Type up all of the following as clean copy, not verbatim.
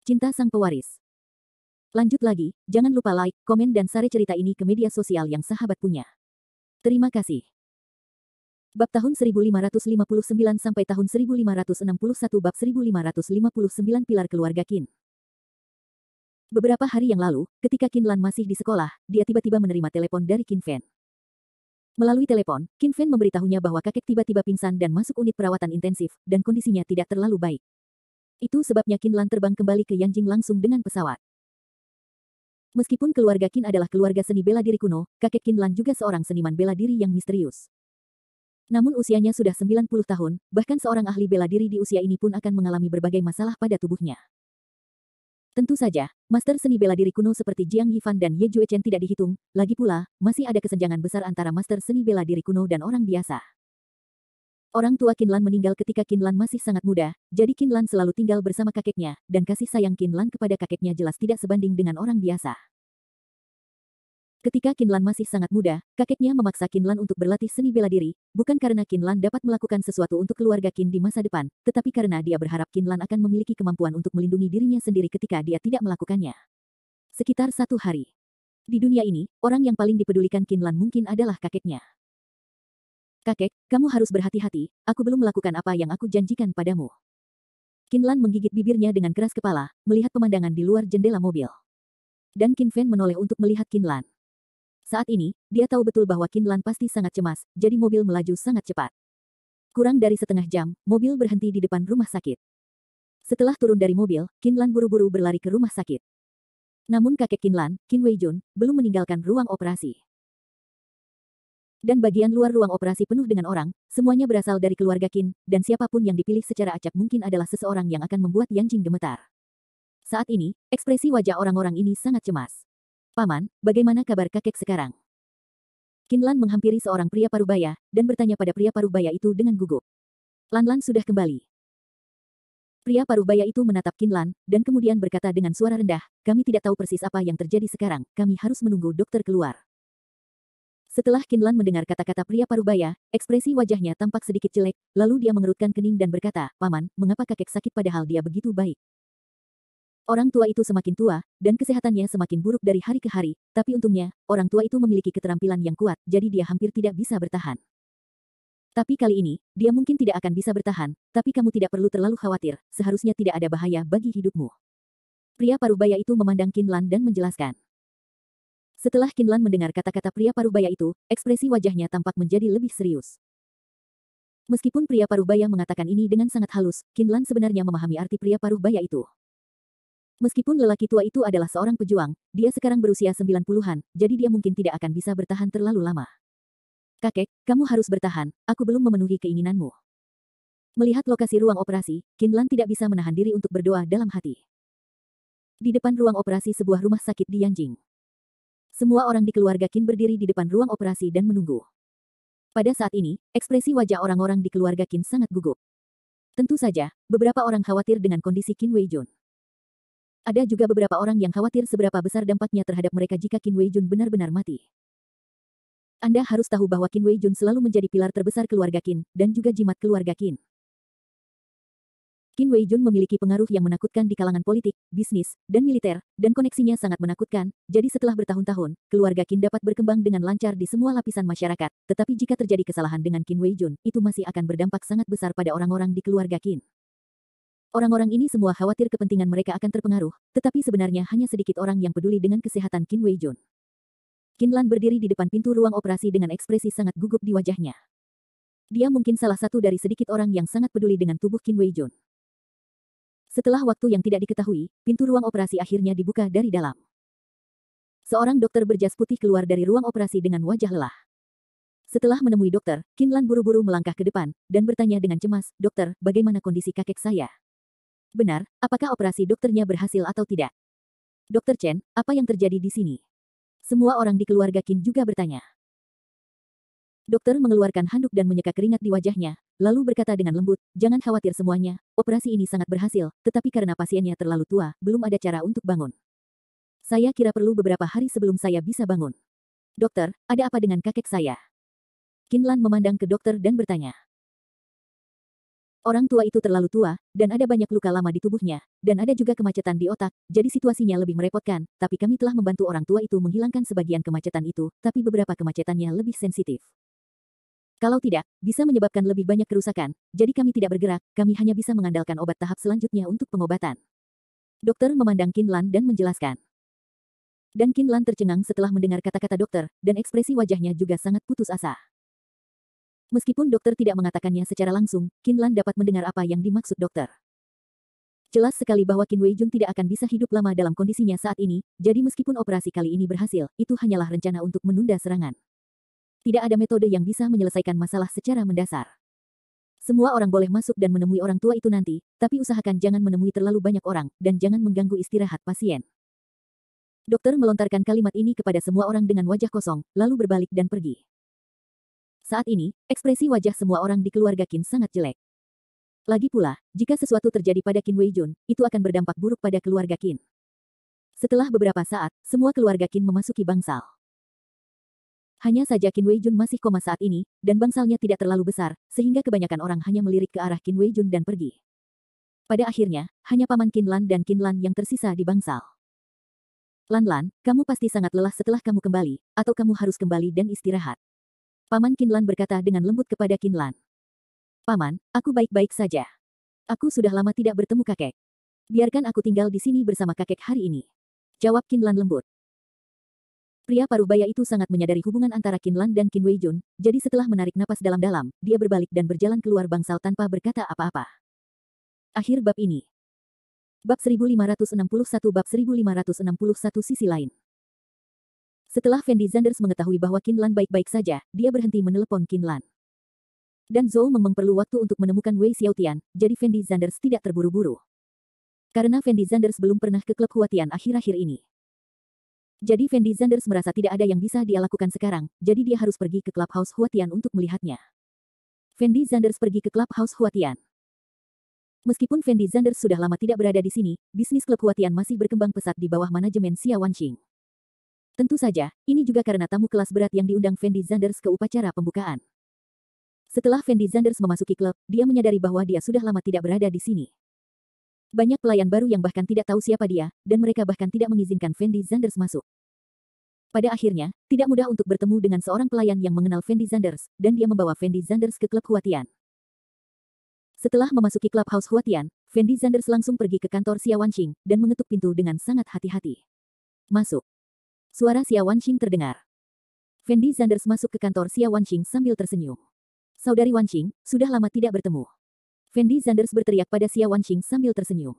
Cinta Sang Pewaris. Lanjut lagi, jangan lupa like, komen dan share cerita ini ke media sosial yang sahabat punya. Terima kasih. Bab tahun 1559 sampai tahun 1561 bab 1559 Pilar Keluarga Qin. Beberapa hari yang lalu, ketika Qin Lan masih di sekolah, dia tiba-tiba menerima telepon dari Qin Fen. Melalui telepon, Qin Fen memberitahunya bahwa kakek tiba-tiba pingsan dan masuk unit perawatan intensif, dan kondisinya tidak terlalu baik. Itu sebabnya Qin Lan terbang kembali ke Yanjing langsung dengan pesawat. Meskipun keluarga Qin adalah keluarga seni bela diri kuno, kakek Qin Lan juga seorang seniman bela diri yang misterius. Namun usianya sudah 90 tahun, bahkan seorang ahli bela diri di usia ini pun akan mengalami berbagai masalah pada tubuhnya. Tentu saja, master seni bela diri kuno seperti Jiang Yifan dan Ye Juechen tidak dihitung, lagi pula, masih ada kesenjangan besar antara master seni bela diri kuno dan orang biasa. Orang tua Qin Lan meninggal ketika Qin Lan masih sangat muda, jadi Qin Lan selalu tinggal bersama kakeknya, dan kasih sayang Qin Lan kepada kakeknya jelas tidak sebanding dengan orang biasa. Ketika Qin Lan masih sangat muda, kakeknya memaksa Qin Lan untuk berlatih seni bela diri, bukan karena Qin Lan dapat melakukan sesuatu untuk keluarga Qin di masa depan, tetapi karena dia berharap Qin Lan akan memiliki kemampuan untuk melindungi dirinya sendiri ketika dia tidak melakukannya. Sekitar 1 hari. Di dunia ini, orang yang paling dipedulikan Qin Lan mungkin adalah kakeknya. Kakek, kamu harus berhati-hati, aku belum melakukan apa yang aku janjikan padamu. Qin Lan menggigit bibirnya dengan keras kepala, melihat pemandangan di luar jendela mobil. Dan Qin Fen menoleh untuk melihat Qin Lan. Saat ini, dia tahu betul bahwa Qin Lan pasti sangat cemas, jadi mobil melaju sangat cepat. Kurang dari setengah jam, mobil berhenti di depan rumah sakit. Setelah turun dari mobil, Qin Lan buru-buru berlari ke rumah sakit. Namun kakek Qin Lan, Qin Weijun, belum meninggalkan ruang operasi. Dan bagian luar ruang operasi penuh dengan orang, semuanya berasal dari keluarga Qin, dan siapapun yang dipilih secara acak mungkin adalah seseorang yang akan membuat Yanjing gemetar. Saat ini, ekspresi wajah orang-orang ini sangat cemas. Paman, bagaimana kabar kakek sekarang? Qin Lan menghampiri seorang pria parubaya, dan bertanya pada pria parubaya itu dengan gugup. Lan sudah kembali. Pria parubaya itu menatap Qin Lan, dan kemudian berkata dengan suara rendah, kami tidak tahu persis apa yang terjadi sekarang, kami harus menunggu dokter keluar. Setelah Qin Lan mendengar kata-kata pria parubaya, ekspresi wajahnya tampak sedikit jelek, lalu dia mengerutkan kening dan berkata, Paman, mengapa kakek sakit padahal dia begitu baik? Orang tua itu semakin tua, dan kesehatannya semakin buruk dari hari ke hari, tapi untungnya, orang tua itu memiliki keterampilan yang kuat, jadi dia hampir tidak bisa bertahan. Tapi kali ini, dia mungkin tidak akan bisa bertahan, tapi kamu tidak perlu terlalu khawatir, seharusnya tidak ada bahaya bagi hidupmu. Pria parubaya itu memandang Qin Lan dan menjelaskan. Setelah Qin Lan mendengar kata-kata pria parubaya itu, ekspresi wajahnya tampak menjadi lebih serius. Meskipun pria parubaya mengatakan ini dengan sangat halus, Qin Lan sebenarnya memahami arti pria parubaya itu. Meskipun lelaki tua itu adalah seorang pejuang, dia sekarang berusia 90-an, jadi dia mungkin tidak akan bisa bertahan terlalu lama. Kakek, kamu harus bertahan, aku belum memenuhi keinginanmu. Melihat lokasi ruang operasi, Qin Lan tidak bisa menahan diri untuk berdoa dalam hati. Di depan ruang operasi sebuah rumah sakit di Yanjing. Semua orang di keluarga Qin berdiri di depan ruang operasi dan menunggu. Pada saat ini, ekspresi wajah orang-orang di keluarga Qin sangat gugup. Tentu saja, beberapa orang khawatir dengan kondisi Qin Weijun. Ada juga beberapa orang yang khawatir seberapa besar dampaknya terhadap mereka jika Qin Weijun benar-benar mati. Anda harus tahu bahwa Qin Weijun selalu menjadi pilar terbesar keluarga Qin, dan juga jimat keluarga Qin. Qin Weijun memiliki pengaruh yang menakutkan di kalangan politik, bisnis, dan militer, dan koneksinya sangat menakutkan, jadi setelah bertahun-tahun, keluarga Qin dapat berkembang dengan lancar di semua lapisan masyarakat, tetapi jika terjadi kesalahan dengan Qin Weijun, itu masih akan berdampak sangat besar pada orang-orang di keluarga Qin. Orang-orang ini semua khawatir kepentingan mereka akan terpengaruh, tetapi sebenarnya hanya sedikit orang yang peduli dengan kesehatan Qin Weijun. Qin Lan berdiri di depan pintu ruang operasi dengan ekspresi sangat gugup di wajahnya. Dia mungkin salah satu dari sedikit orang yang sangat peduli dengan tubuh Qin Weijun. Setelah waktu yang tidak diketahui, pintu ruang operasi akhirnya dibuka dari dalam. Seorang dokter berjas putih keluar dari ruang operasi dengan wajah lelah. Setelah menemui dokter, Qin Lan buru-buru melangkah ke depan, dan bertanya dengan cemas, Dokter, bagaimana kondisi kakek saya? Benar, apakah operasi dokternya berhasil atau tidak? Dokter Chen, apa yang terjadi di sini? Semua orang di keluarga Qin juga bertanya. Dokter mengeluarkan handuk dan menyeka keringat di wajahnya, lalu berkata dengan lembut, jangan khawatir semuanya, operasi ini sangat berhasil, tetapi karena pasiennya terlalu tua, belum ada cara untuk bangun. Saya kira perlu beberapa hari sebelum saya bisa bangun. Dokter, ada apa dengan kakek saya? Qin Lan memandang ke dokter dan bertanya. Orang tua itu terlalu tua, dan ada banyak luka lama di tubuhnya, dan ada juga kemacetan di otak, jadi situasinya lebih merepotkan, tapi kami telah membantu orang tua itu menghilangkan sebagian kemacetan itu, tapi beberapa kemacetannya lebih sensitif. Kalau tidak, bisa menyebabkan lebih banyak kerusakan, jadi kami tidak bergerak, kami hanya bisa mengandalkan obat tahap selanjutnya untuk pengobatan. Dokter memandang Qin Lan dan menjelaskan. Dan Qin Lan tercengang setelah mendengar kata-kata dokter, dan ekspresi wajahnya juga sangat putus asa. Meskipun dokter tidak mengatakannya secara langsung, Qin Lan dapat mendengar apa yang dimaksud dokter. Jelas sekali bahwa Qin Weijun tidak akan bisa hidup lama dalam kondisinya saat ini, jadi meskipun operasi kali ini berhasil, itu hanyalah rencana untuk menunda serangan. Tidak ada metode yang bisa menyelesaikan masalah secara mendasar. Semua orang boleh masuk dan menemui orang tua itu nanti, tapi usahakan jangan menemui terlalu banyak orang, dan jangan mengganggu istirahat pasien. Dokter melontarkan kalimat ini kepada semua orang dengan wajah kosong, lalu berbalik dan pergi. Saat ini, ekspresi wajah semua orang di keluarga Qin sangat jelek. Lagi pula, jika sesuatu terjadi pada Qin Weijun, itu akan berdampak buruk pada keluarga Qin. Setelah beberapa saat, semua keluarga Qin memasuki bangsal. Hanya saja Qin Weijun masih koma saat ini, dan bangsalnya tidak terlalu besar, sehingga kebanyakan orang hanya melirik ke arah Qin Weijun dan pergi. Pada akhirnya, hanya paman Qin Lan dan Qin Lan yang tersisa di bangsal. Lan, kamu pasti sangat lelah setelah kamu kembali, atau kamu harus kembali dan istirahat. Paman Qin Lan berkata dengan lembut kepada Qin Lan. Paman, aku baik-baik saja. Aku sudah lama tidak bertemu kakek. Biarkan aku tinggal di sini bersama kakek hari ini. Jawab Qin Lan lembut. Pria paruh baya itu sangat menyadari hubungan antara Qin Lan dan Qin Weijun, jadi setelah menarik napas dalam-dalam, dia berbalik dan berjalan keluar bangsal tanpa berkata apa-apa. Akhir bab ini. Bab 1561 Bab 1561 sisi lain. Setelah Fendi Zanders mengetahui bahwa Qin Lan baik-baik saja, dia berhenti menelepon Qin Lan. Dan Zhou Mengmeng perlu waktu untuk menemukan Wei Xiaotian, jadi Fendi Zanders tidak terburu-buru. Karena Fendi Zanders belum pernah ke klub Huatian akhir-akhir ini. Jadi Fendi Zanders merasa tidak ada yang bisa dia lakukan sekarang, jadi dia harus pergi ke Clubhouse Huatian untuk melihatnya. Fendi Zanders pergi ke Clubhouse Huatian. Meskipun Fendi Zanders sudah lama tidak berada di sini, bisnis klub Huatian masih berkembang pesat di bawah manajemen Xia Wanqing. Tentu saja, ini juga karena tamu kelas berat yang diundang Fendi Zanders ke upacara pembukaan. Setelah Fendi Zanders memasuki klub, dia menyadari bahwa dia sudah lama tidak berada di sini. Banyak pelayan baru yang bahkan tidak tahu siapa dia, dan mereka bahkan tidak mengizinkan Fendi Zanders masuk. Pada akhirnya, tidak mudah untuk bertemu dengan seorang pelayan yang mengenal Fendi Zanders, dan dia membawa Fendi Zanders ke klub Huatian. Setelah memasuki Clubhouse Huatian, Fendi Zanders langsung pergi ke kantor Xia Wanqing, dan mengetuk pintu dengan sangat hati-hati. Masuk. Suara Xia Wanqing terdengar. Fendi Zanders masuk ke kantor Xia Wanqing sambil tersenyum. Saudari Wanqing, sudah lama tidak bertemu. Fendi Zanders berteriak pada Xia Wanqing sambil tersenyum.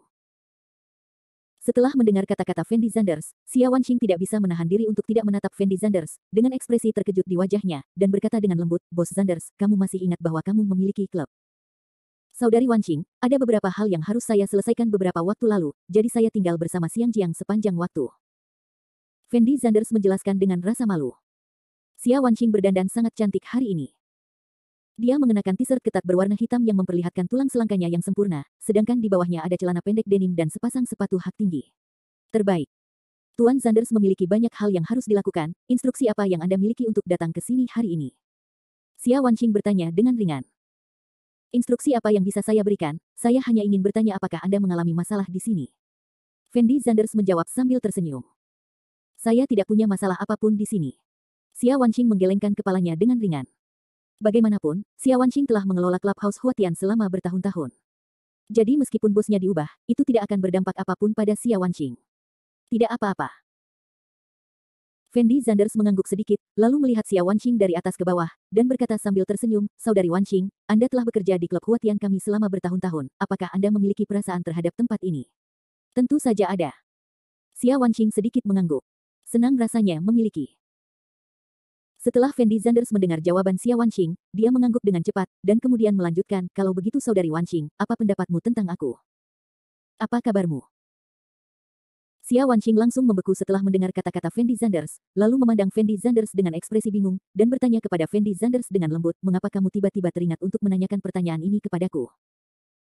Setelah mendengar kata-kata Fendi Zanders, Xia Wanqing tidak bisa menahan diri untuk tidak menatap Fendi Zanders, dengan ekspresi terkejut di wajahnya, dan berkata dengan lembut, Bos Zanders, kamu masih ingat bahwa kamu memiliki klub. Saudari Wanqing, ada beberapa hal yang harus saya selesaikan beberapa waktu lalu, jadi saya tinggal bersama Xiang Jiang sepanjang waktu. Fendi Zanders menjelaskan dengan rasa malu. Xia Wanqing berdandan sangat cantik hari ini. Dia mengenakan t-shirt ketat berwarna hitam yang memperlihatkan tulang selangkanya yang sempurna, sedangkan di bawahnya ada celana pendek denim dan sepasang sepatu hak tinggi. Terbaik. Tuan Zanders memiliki banyak hal yang harus dilakukan, instruksi apa yang Anda miliki untuk datang ke sini hari ini? Xia Wanqing bertanya dengan ringan. Instruksi apa yang bisa saya berikan? Saya hanya ingin bertanya apakah Anda mengalami masalah di sini. Fendi Zanders menjawab sambil tersenyum. Saya tidak punya masalah apapun di sini. Xia Wanqing menggelengkan kepalanya dengan ringan. Bagaimanapun, Xia Wanqing telah mengelola Clubhouse Huatian selama bertahun-tahun. Jadi meskipun bosnya diubah, itu tidak akan berdampak apapun pada Xia Wanqing. Tidak apa-apa. Fendi Zanders mengangguk sedikit, lalu melihat Xia Wanqing dari atas ke bawah, dan berkata sambil tersenyum, Saudari Wanqing, Anda telah bekerja di klub Huatian kami selama bertahun-tahun, apakah Anda memiliki perasaan terhadap tempat ini? Tentu saja ada. Xia Wanqing sedikit mengangguk. Senang rasanya memiliki. Setelah Fendi Zanders mendengar jawaban Xia Wanqing, dia mengangguk dengan cepat, dan kemudian melanjutkan, kalau begitu Saudari Wanqing, apa pendapatmu tentang aku? Apa kabarmu? Xia Wanqing langsung membeku setelah mendengar kata-kata Fendi Zanders, lalu memandang Fendi Zanders dengan ekspresi bingung, dan bertanya kepada Fendi Zanders dengan lembut, mengapa kamu tiba-tiba teringat untuk menanyakan pertanyaan ini kepadaku?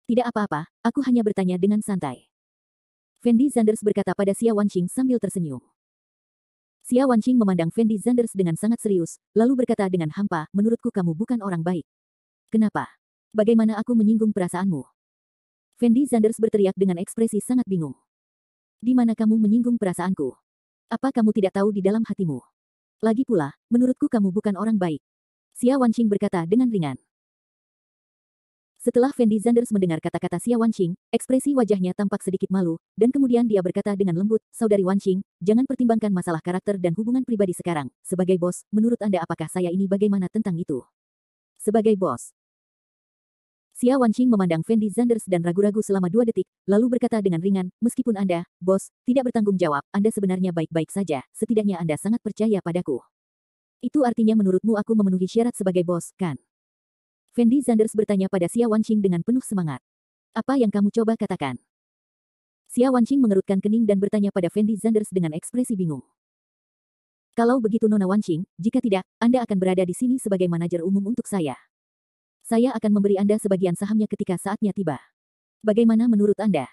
Tidak apa-apa, aku hanya bertanya dengan santai. Fendi Zanders berkata pada Xia Wanqing sambil tersenyum. Xia Wanqing memandang Fendi Zanders dengan sangat serius, lalu berkata dengan hampa, menurutku kamu bukan orang baik. Kenapa? Bagaimana aku menyinggung perasaanmu? Fendi Zanders berteriak dengan ekspresi sangat bingung. Di mana kamu menyinggung perasaanku? Apa kamu tidak tahu di dalam hatimu? Lagi pula, menurutku kamu bukan orang baik. Xia Wanqing berkata dengan ringan. Setelah Fendi Zanders mendengar kata-kata Xia Wanqing, ekspresi wajahnya tampak sedikit malu, dan kemudian dia berkata dengan lembut, Saudari Wanqing, jangan pertimbangkan masalah karakter dan hubungan pribadi sekarang. Sebagai bos, menurut Anda apakah saya ini bagaimana tentang itu? Sebagai bos. Xia Wanqing memandang Fendi Zanders dan ragu-ragu selama 2 detik, lalu berkata dengan ringan, meskipun Anda, bos, tidak bertanggung jawab, Anda sebenarnya baik-baik saja, setidaknya Anda sangat percaya padaku. Itu artinya menurutmu aku memenuhi syarat sebagai bos, kan? Fendi Zanders bertanya pada Xia Wanqing dengan penuh semangat. Apa yang kamu coba katakan? Xia Wanqing mengerutkan kening dan bertanya pada Fendi Zanders dengan ekspresi bingung. Kalau begitu Nona Wanqing, jika tidak, Anda akan berada di sini sebagai manajer umum untuk saya. Saya akan memberi Anda sebagian sahamnya ketika saatnya tiba. Bagaimana menurut Anda?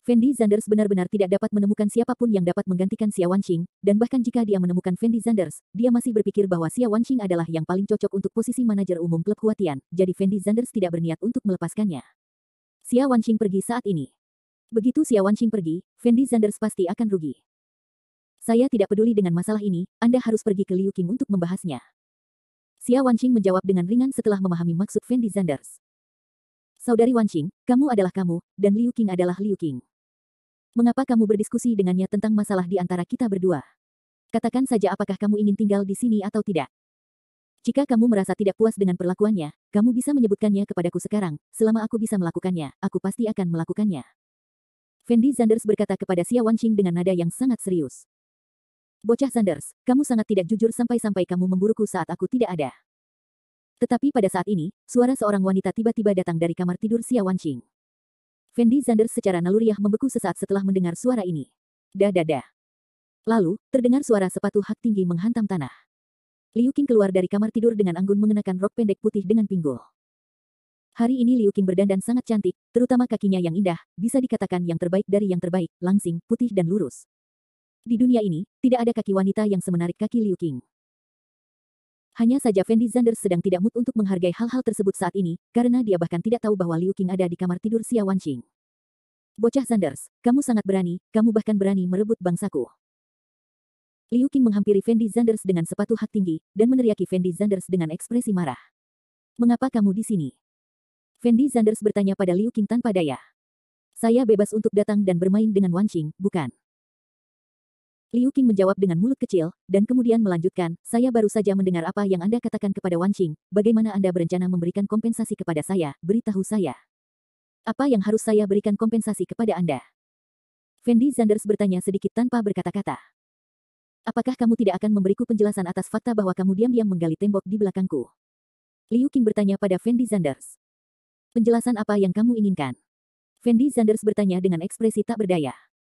Fendi Zanders benar-benar tidak dapat menemukan siapapun yang dapat menggantikan Xia Wanqing, dan bahkan jika dia menemukan Fendi Zanders, dia masih berpikir bahwa Xia Wanqing adalah yang paling cocok untuk posisi manajer umum klub Huatian, jadi Fendi Zanders tidak berniat untuk melepaskannya. Xia Wanqing pergi saat ini. Begitu Xia Wanqing pergi, Fendi Zanders pasti akan rugi. Saya tidak peduli dengan masalah ini, Anda harus pergi ke Liu Qing untuk membahasnya. Xia Wanqing menjawab dengan ringan setelah memahami maksud Fendi Zanders. Saudari Wanqing, kamu adalah kamu, dan Liu Qing adalah Liu Qing. Mengapa kamu berdiskusi dengannya tentang masalah di antara kita berdua? Katakan saja apakah kamu ingin tinggal di sini atau tidak. Jika kamu merasa tidak puas dengan perlakuannya, kamu bisa menyebutkannya kepadaku sekarang, selama aku bisa melakukannya, aku pasti akan melakukannya. Fendi Zanders berkata kepada Xia Wanqing dengan nada yang sangat serius. Bocah Zanders, kamu sangat tidak jujur sampai-sampai kamu memburuku saat aku tidak ada. Tetapi pada saat ini, suara seorang wanita tiba-tiba datang dari kamar tidur Xia Wanqing. Fendi Zanders secara naluriah membeku sesaat setelah mendengar suara ini. Dah. Lalu, terdengar suara sepatu hak tinggi menghantam tanah. Liu Qing keluar dari kamar tidur dengan anggun mengenakan rok pendek putih dengan pinggul. Hari ini Liu Qing berdandan sangat cantik, terutama kakinya yang indah, bisa dikatakan yang terbaik dari yang terbaik, langsing, putih dan lurus. Di dunia ini, tidak ada kaki wanita yang semenarik kaki Liu Qing. Hanya saja Fendi Zanders sedang tidak mood untuk menghargai hal-hal tersebut saat ini, karena dia bahkan tidak tahu bahwa Liu Qing ada di kamar tidur Xia Wanqing. Bocah Zanders, kamu sangat berani, kamu bahkan berani merebut bangsaku. Liu Qing menghampiri Fendi Zanders dengan sepatu hak tinggi, dan meneriaki Fendi Zanders dengan ekspresi marah. Mengapa kamu di sini? Fendi Zanders bertanya pada Liu Qing tanpa daya. Saya bebas untuk datang dan bermain dengan Wanqing, bukan? Liu Qing menjawab dengan mulut kecil, dan kemudian melanjutkan, saya baru saja mendengar apa yang Anda katakan kepada Wanqing, bagaimana Anda berencana memberikan kompensasi kepada saya, beritahu saya. Apa yang harus saya berikan kompensasi kepada Anda? Fendi Zanders bertanya sedikit tanpa berkata-kata. Apakah kamu tidak akan memberiku penjelasan atas fakta bahwa kamu diam-diam menggali tembok di belakangku? Liu Qing bertanya pada Fendi Zanders. Penjelasan apa yang kamu inginkan? Fendi Zanders bertanya dengan ekspresi tak berdaya.